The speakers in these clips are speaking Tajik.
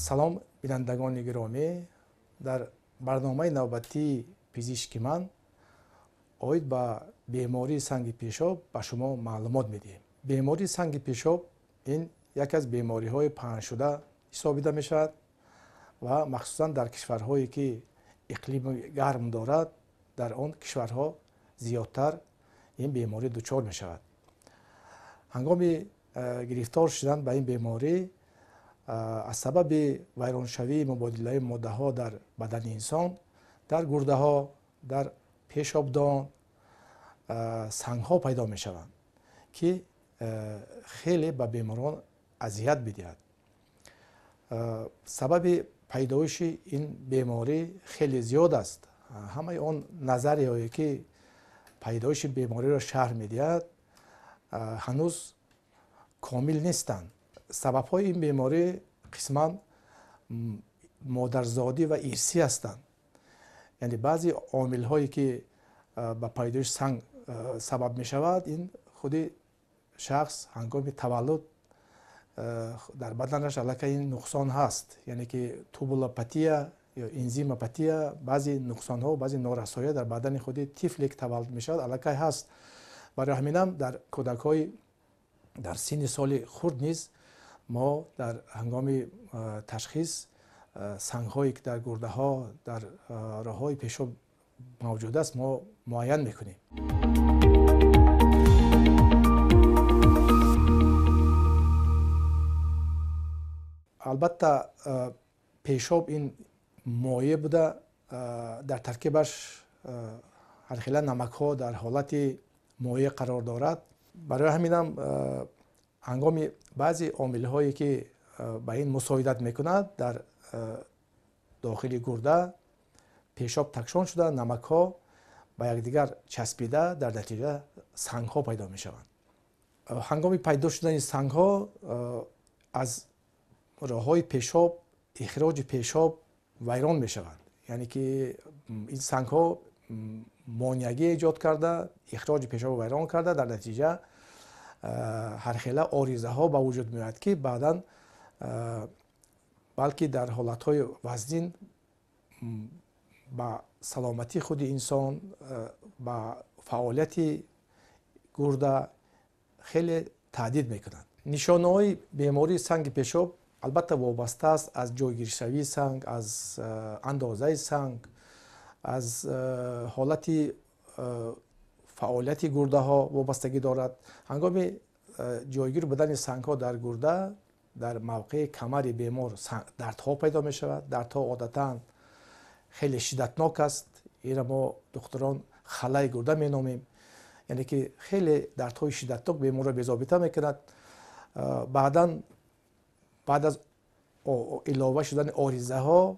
салом бинандагони гиромӣ, дар барномаи навбатии пизишки ман оид ба бемории санги пешоб ба шумо маълумот медиҳем. Бемории санги пешоб ин яке аз бемориҳои паҳншуда ҳисобида мешавад ва махсусан дар кишварҳое ки иқлими гарм дорад, дар он кишварҳо зиёдтар ин беморӣ дучор мешавад. ҳангоми гирифтор шудан ба ин беморӣ аз сабаби вайроншавии мубодилаи моддаҳо дар бадани инсон дар гурдаҳо, дар пешобдон сангҳо пайдо мешаванд, ки хеле ба беморон азият медиҳад. сабаби пайдоиши ин беморӣ хеле зиёд аст. ҳамаи он назариҳое ки пайдоиши бемориро шарҳ медиҳад ҳанӯз комил нестанд. сабабҳои ин беморӣ қисман модарзодӣ ва ирсӣ ҳастанд. яъне баъзе омилҳое ки ба пайдоиши санг сабаб мешавад, ин худи шахс ҳангоми таваллуд дар баданаш аллакай ин нуқсон ҳаст. яъне ки тубулопатия ё энзимопатия, баъзе нуқсонҳо, баъзе норасоиҳо дар бадани худи тифле ки таваллуд мешавад аллакай ҳаст. барои ҳаминам дар кӯдакҳои дар синни соли хурд низ мо дар ҳангоми ташхис сангҳое ки дар гурдаҳо, дар роҳҳои пешоб мавҷуд аст, мо муайян мекунем. албатта пешоб ин моеъ буда дар таркибаш ҳархела намакҳо дар ҳолати моеъ қарор дорад. барои ҳаминам ҳангоми баъзе омилҳое ки ба ин мусоидат мекунад, дар дохили гурда пешоб такшон шуда намакҳо ба якдигар часпида дар натиҷа сангҳо пайдо мешаванд. ҳангоми пайдо шудани сангҳо аз роҳҳои пешоб ихроҷи пешоб вайрон мешаванд. яъне ки ин сангҳо монеагӣ эҷод карда, ихроҷи пешобро вайрон карда, дар натиҷа ҳархела оризаҳо ба вуҷуд меояд, ки баъдан балки дар ҳолатҳои вазнин ба саломатии худи инсон, ба фаъолияти гурда хеле таҳдид мекунанд. нишонаҳои бемории санги пешоб албатта вобаста аст аз ҷойгиршавии санг, аз андозаи санг, аз ҳолати фаъолияти гурдаҳо вобастагӣ дорад. ҳангоми ҷойгир будани сангҳо дар гурда, дар мавқеи камари бемор дардҳо пайдо мешавад. дардҳо одатан хеле шиддатнок аст. инро мо духтурон халаи гурда меномем. яъне ки хеле дардҳои шиддатнок беморро безобита мекунад. баъдан баъд аз илова шудани оризаҳо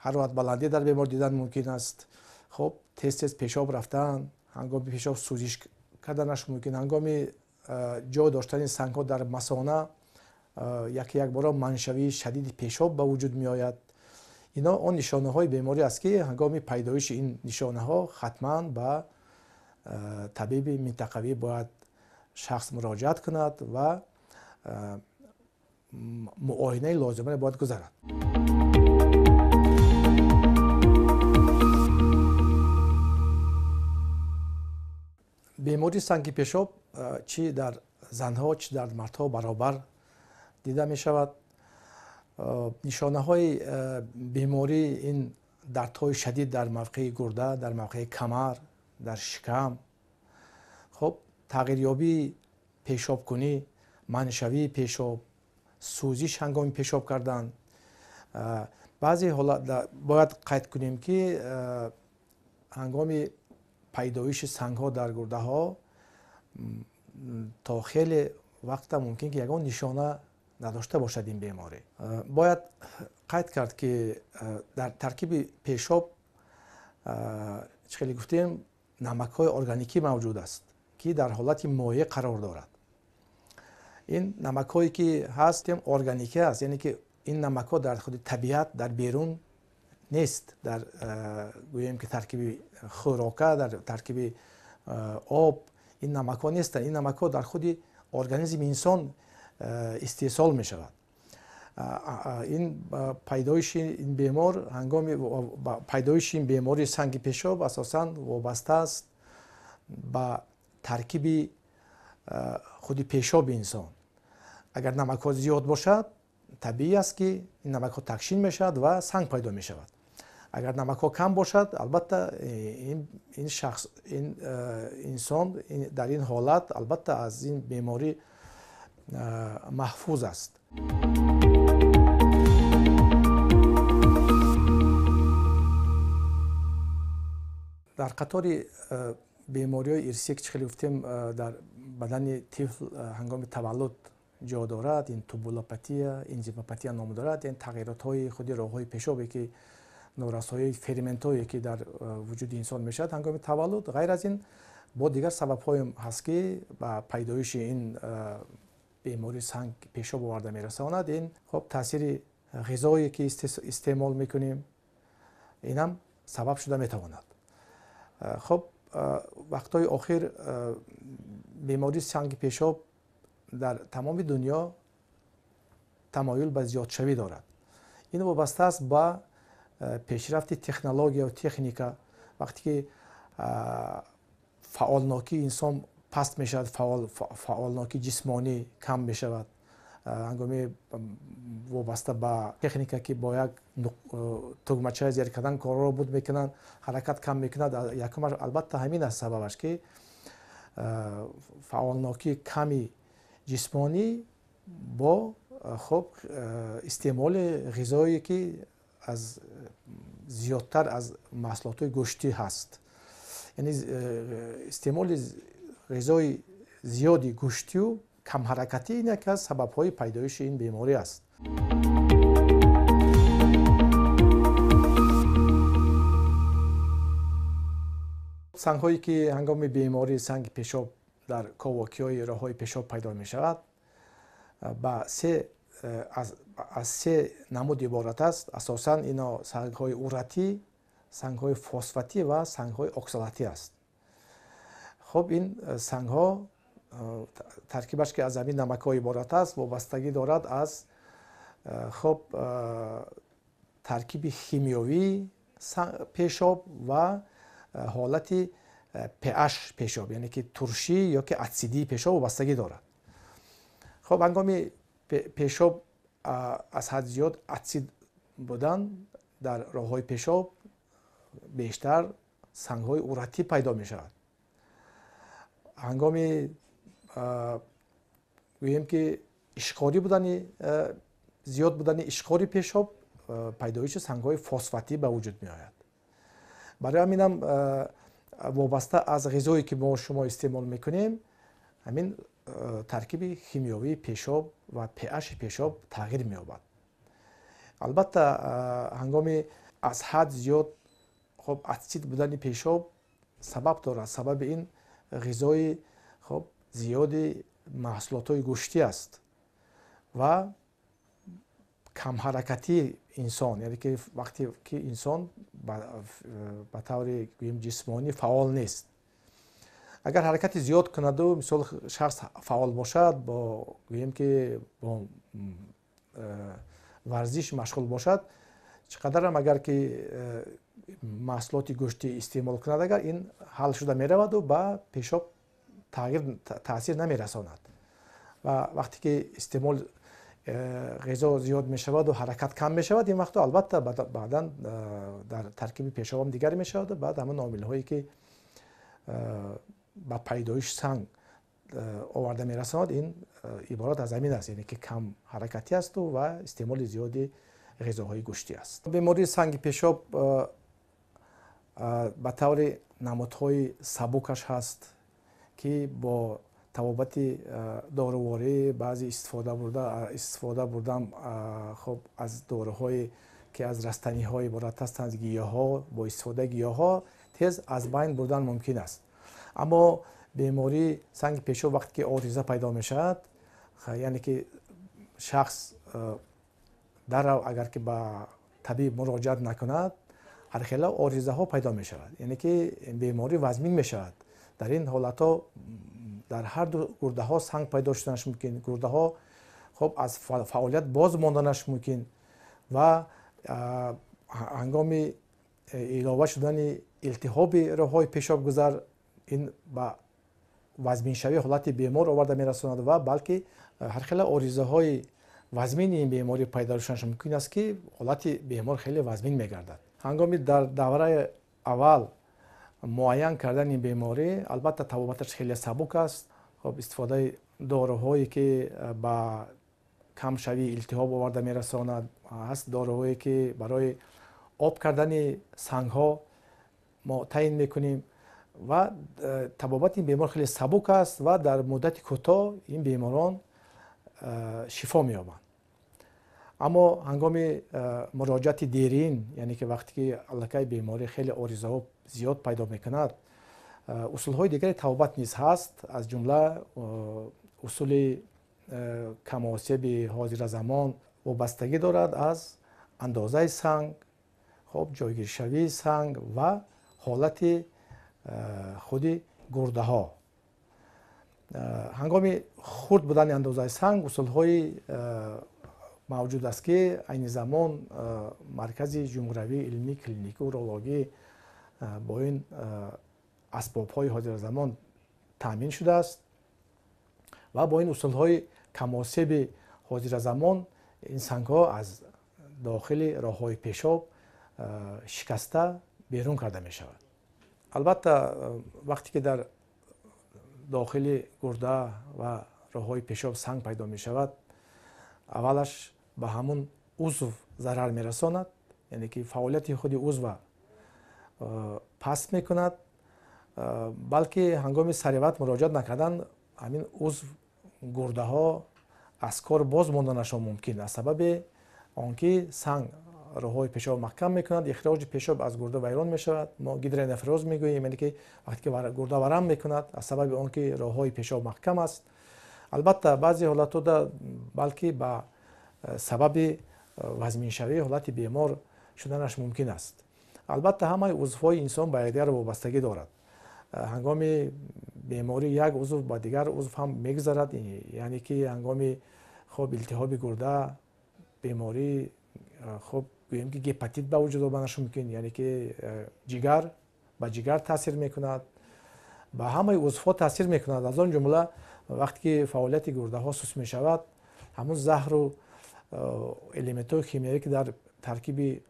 ҳароратбаландӣ дар бемор дидан мумкин аст. хоб тез тез пешоб рафтан, ҳангоми пешоб сӯзиш карданаш мумкин, ҳангоми ҷой доштани сангҳо дар масона як бора маншавии шадиди пешоб ба вуҷуд меояд. ино он нишонаҳои беморӣ аст ки ҳангоми пайдоиши ин нишонаҳо хатман ба табиби минтақавӣ бояд шахс муроҷиат кунад ва муоинаи лозимаро бояд гузарад. бемории санги пешоб чӣ дар занҳо, чӣ дар мардҳо баробар дида мешавад. нишонаҳои бемории ин дардҳои шадид дар мавқеи гурда, дар мавқеи камар, дар шикам, хоб тағйирёбии пешобкунӣ, маншавии пешоб, сӯзиш ҳангоми пешоб кардан. баъзе ҳолат бояд қайд кунем ки ҳангоми пайдоиши сангҳо дар гурдаҳо то хеле вақта мумкин ки ягон нишона надошта бошад ин беморӣ. бояд қайд кард ки дар таркиби пешоб чӣ хеле гуфтем намакҳои органикӣ мавҷуд аст, ки дар ҳолати моеъ қарор дорад. ин намакҳое ки ҳастем органика аст, яъне ки ин намакҳо дар худи табиат дар берун нест, дар гӯем ки таркиби хӯрока, дар таркиби об ин намакҳо нестанд. ин намакҳо дар худи организми инсон истеҳсол мешавад. این پیدایش این بیمار هنگام پیدایش این بیماری سنگ پیشاب اساساً وابسته است با ترکیب خود پیشاب انسان. اگر نمک ها زیاد باشد طبیعی است که این نمک ها تکشین می شود و سنگ پیدا می شود. اگر نمک ها کم باشد البته این شخص این انسان در این حالت البته از این بیماری محفوظ است. در قطار بیماری‌های ارثی که خیلی گفتیم در بدن طفل هنگام تولد جا دارد، این توبولوپاتی، انزیموپاتی نام دارد، این تغییرات‌های خود راه‌های پیشابی که نورسایی فرمنت‌هایی که در وجود انسان میشد هنگام تولد. غیر از این با دیگر سبب‌های هست که با پیدایش این بیماری سنگ پیشاب آورده میرساند. این خب تاثیر غذایی که استعمال میکنیم اینم سبب شده میتواند. خب وقتای آخر بیماری سنگ پیشاب در تمام دنیا تمایل به زیادشوی دارد. این وابسته است با پیشرفت تکنولوژی و تکنیک. وقتی که فعالناکی انسان پست می شود، فعالناکی جسمانی کم می شود، هنگامی وابسته به تکنیک که با یک تگمچه زیر کردن کار را بود میکنن، حرکت کم میکند. یکمش البته همین است سببش که فعالناکی کمی جسمانی با خب استعمال غذایی که از زیادتر از محصولات گوشتی هست. یعنی استعمال غذای زیادی گوشتی و کم حرکتی این یکی از سبب‌های پیدایش این بیماری است. سنگ‌هایی که هنگام بیماری سنگ پیشاب در کاواکی‌های راه‌های پیشاب پیدا می‌شود از سه نمود عبارت است. اساساً اینا سنگ‌های اورتی، سنگ‌های فسفاتی و سنگ‌های اکسالاتی است. خب این سنگ‌ها ترکیبش که از همین نمک‌ها عبارت است وابستگی دارد از خب ترکیب شیمیایی پیشاب و حالت pH پیشاب، یعنی که ترشی یا که اسیدی پیشاب وابستگی دارد. خب هنگامی پیشاب از حد زیاد اسید بودن در راه‌های پیشاب بیشتر سنگ‌های اورتی پیدا می‌شود. هنگامی گوییم که اشقاری بودن زیاد بودن اشقاری پیشاب پیدایش سنگ‌های فسفاتی به وجود می‌آید. برای همینم وابسته از غذایی که ما شما استعمال می‌کنیم همین ترکیب شیمیایی پیشاب و pH پیشاب تغییر می‌یابد. البته هنگامی از حد زیاد خب اسید بودن پیشاب سبب دارد. سبب این غذای خب زیادی محصولات گوشتی است و کم حرکتی انسان، یعنی که وقتی که انسان به طور جسمانی فعال نیست. اگر حرکت زیاد کند و مثال شخص فعال باشد با گوییم که با ورزش مشغول باشد، چقدر هم اگر که محصولات گوشتی استعمال کند اگر این حل شده می رود و به پیشاب تاثیر نمی رساند. و وقتی که استعمال غذا زیاد می شود و حرکت کم می شود این وقت البته بعدا در ترکیب پیشاب هم دیگر می شود و بعد همون عامل هایی که با پیدایش سنگ آورده می رساند این عبارت از همین است، یعنی که کم حرکتی است و استعمال زیادی غذاهای گوشتی است. بیماری سنگ پیشاب به طور نمودهای سبکش هست که با توابط داروواری بعضی استفاده بردم خب از داروهای که از رستنی‌های عبارت هستند، از گیاها، با استفاده گیاها تیز از بین بردن ممکن است. اما بیماری سنگ پیشاب وقتی که عارضه پیدا می شود، یعنی که شخص اگر که به طبیب مراجعت نکند هرخیلی عارضه ها پیدا می شود، یعنی که بیماری وزمین می شود. در این حالت ها در هر دو گرده ها سنگ پیدا شدنش ممکن. گرده ها خب از فعالیت باز ماندنش ممکن و هنگام ایلاوه شدن التهاب راههای پیشاب گذر این با وزمین شوی حالت بیمار آورده میرساند و بلکه هر خیلی آریزه های وزمین این بیماری پیدا شدنش ممکن است که حالت بیمار خیلی وزمین میگردد. هنگامی در دوره اول معاین کردن این بیماری البته طبابتش خیلی سبک است. خب استفاده داروهایی که با کم شوی التهاب آورده میرساند هست، داروهایی که برای آب کردن سنگ ها ما تعیین میکنیم و طبابت این بیمار خیلی سبک است و در مدت کوتاه این بیماران شفا می‌یابند. اما هنگام مراجعت دیرین، یعنی که وقتی که الکی بیماری خیلی آریزه ها زیاد پیدا میکند، اصول های دیگری طبابت نیز هست. از جمله اصول کماسب حاضر زمان وابستگی دارد از اندازه سنگ، خب جایگیر شوی سنگ و حالت خود گرده ها. هنگام خرد بودن اندازه سنگ اصول های موجود است که این زمان مرکز جمهوری علمی کلینیک اورولوژی با این اسباب های حاضر زمان تامین شده است و با این اصول های کماسب حاضر زمان این سنگ ها از داخل راه های پیشاب شکسته بیرون کرده می شود. البته وقتی که در داخل گرده و راه های پیشاب سنگ پیدا می شود، اولش به همون عضو ضرر می رساند، یعنی که فعالیت خود عضو پست می کند، بلکه هنگام سریعت مراجعت نکردن همین عضو گرده ها از کار باز ماندنشان ممکن است. سبب آنکه سنگ راه های پیشاب محکم می کند، اخراج پیشاب از گرده ویران می شود. ما گیدرنفروز می گوییم، یعنی که وقتی که گرده ورم می کند از سبب آنکه راه های پیشاب محکم است. البته بعضی حالات ها بلکه به سبب وزمین شوی حالت بیمار شدنش ممکن است. البته همه عضوهای انسان به یکدیگر وابستگی دارد. هنگام بیماری یک عضو با دیگر عضو هم میگذرد، یعنی که هنگام خب التهاب گرده بیماری خب گوییم که گپاتیت به وجود آمدنش ممکن، یعنی که جگر به جگر تاثیر میکند، به همه عضوها تاثیر میکند. از آن جمله وقتی که فعالیت گرده ها سست می شود، همون زهر و الیمنت های شیمیایی که در ترکیب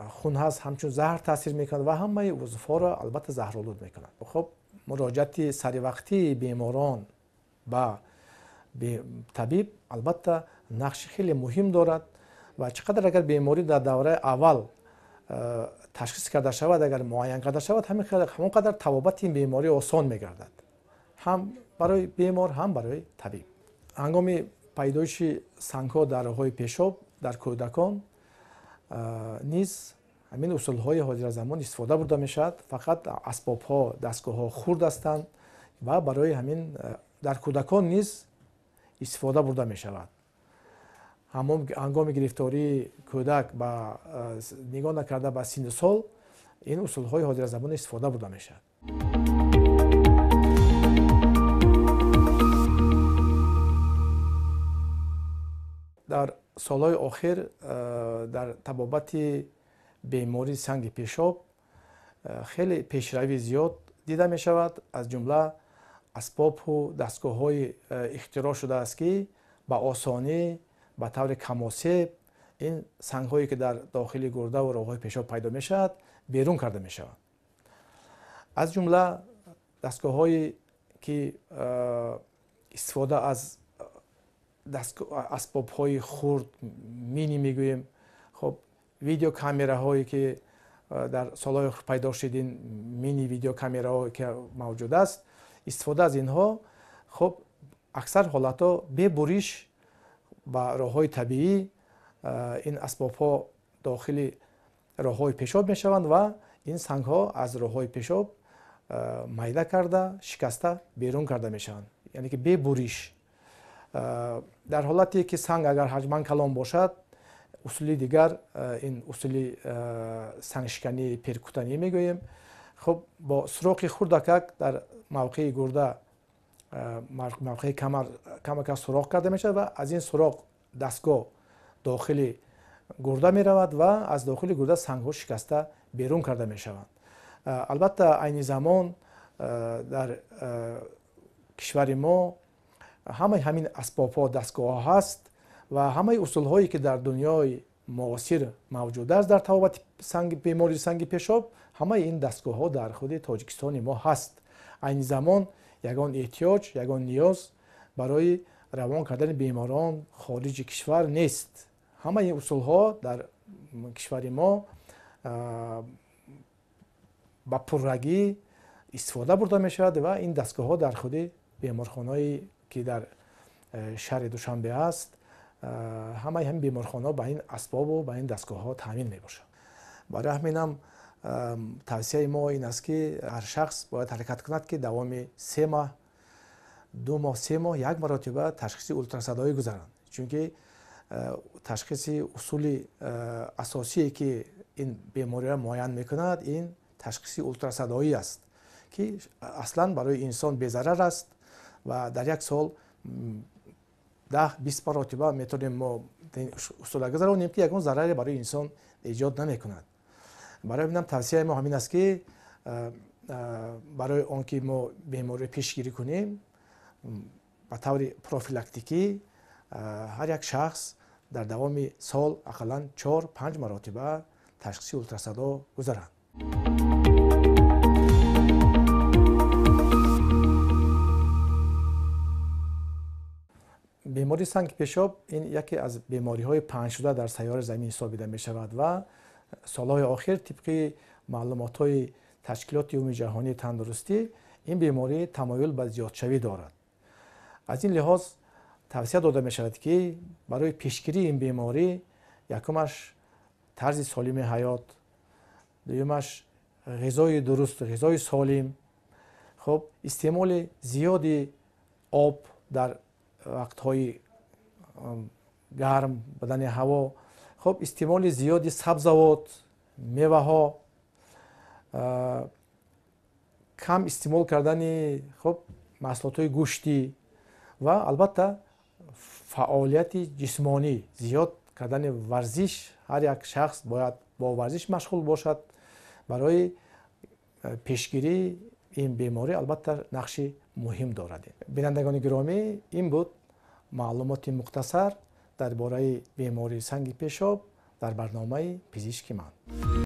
خون هست همچون زهر تاثیر میکند و همه عضوها را البته زهرآلود میکند. خب مراجعت سریع وقتی بیماران با طبیب البته نقش خیلی مهم دارد و چقدر اگر بیماری در دوره اول تشخیص کرده شود، اگر معاین کرده شود، همونقدر طبابت این بیماری آسان میگردد، هم برای بیمار هم برای طبیب. هنگام پیدایش سنگ ها در راههای پیشاب در کودکان نیز همین اصول های حاضر زمان استفاده برده می شود. فقط اسباب ها، دستگاه ها خرد هستند و برای همین در کودکان نیز استفاده برده می شود. هنگام گرفتاری کودک با نگاه نکرده به سن سال این اصول های حاضر زمان استفاده برده می شود. در سالهای آخر در طبابت بیماری سنگ پیشاب خیلی پیشروی زیاد دیده می شود. از جمله اسباب و دستگاه های اختراع شده است که با آسانی به طور کماسب این سنگ هایی که در داخل گرده و راه های پیشاب پیدا می شود بیرون کرده می شود. از جمله دستگاه هایی که استفاده از اسباب های خرد مینی میگوییم، خب ویدیو کامera هایی که در سالهای پیدا شدین، مینی ویدیو کامera که موجود است، استفاده از اینها خب اکثر حالت ها به بریش با راه های طبیعی این اسباب ها داخل راه های پیشاب می شوند و این سنگ ها از راه های پیشاب میده کرده شکسته بیرون کرده می شوند، یعنی که به بریش. در حالتی که سنگ اگر حجما کلان باشد، اصول دیگر این اصول سنگ شکنی پرکوتنی میگوییم. خب با سوراخ خردکک در موقع گرده мавқеи камака суроғ карда мешавад ва аз ин суроғ дастгоҳ дохили гурда меравад ва аз дохили гурда сангҳо шикаста берун карда мешаванд. албатта айни замон дар кишвари мо ҳамаи ҳамин асбобҳо дастгоҳҳо ҳаст ва ҳамаи усулҳое ки дар дунёи муосир мавҷуд аст дар табобати бемории санги пешоб, ҳамаи ин дастгоҳҳо дар худи Тоҷикистони мо ҳаст. айни замон ягон эҳтиёҷ, ягон ниёз барои равон кардани беморон хориҷи кишвар нест. ҳамаи усулҳо дар кишвари мо ба пуррагӣ истифода бурда мешавад ва ин дастгоҳҳо дар худи беморхонаҳое ки дар шаҳри Душанбе аст, ҳамаи ҳамин беморхонаҳо ба ин асбобу ба ин дастгоҳҳо таъмин мебошад. барои ҳаминам тавсияи мо ин аст ки ҳар шахс бояд ҳаракат кунад ки давоми 3 моҳ 2 моҳ 3 моҳ як маротиба ташхиси ултрасадоӣ гузаранд. чунки ташхиси усули асосие ки ин бемориро муайян мекунад, ин ташхиси ултрасадоӣ аст ки аслан барои инсон безарар аст ва дар як сол 10-20 маротиба метавонем мо усула гузаронем ки ягон зараре барои инсон эҷод намекунад. барои ҳамин тавсияи мо ҳамин аст ки барои он ки мо бемориро пешгирӣ кунем ба таври профилактикӣ ҳар як шахс дар давоми сол ақаллан 4-5 маротиба ташхиси ултрасадо гузаранд. бемории санги пешоб ин яке аз бемориҳои паҳншуда дар сайёраи замин ҳисобида мешавад ва солҳои охир тибқи маълумотҳои ташкилоти умуми ҷаҳонии тандурустӣ ин беморӣ тамоюл ба зиёдшавӣ дорад. аз ин лиҳоз тавсия дода мешавад ки барои пешгирии ин беморӣ якумаш тарзи солими ҳаёт, дуюмаш ғизои дуруст, ғизои солим, хуб истеъмоли зиёди об дар вақтҳои гарм будани ҳаво, хуб истеъмоли зиёди сабзавот, меваҳо, кам истеъмол кардани хуб маҳсулотҳои гӯштӣ ва албатта фаъолияти ҷисмонӣ, зиёд кардани варзиш. ҳар як шахс бояд бо варзиш машғул бошад. барои пешгирии ин беморӣ албатта нақши муҳим дорад. бинандагони гиромӣ, ин буд маълумоти мухтасар дар бораи бемории санги пешоб дар барномаи пизишки ман.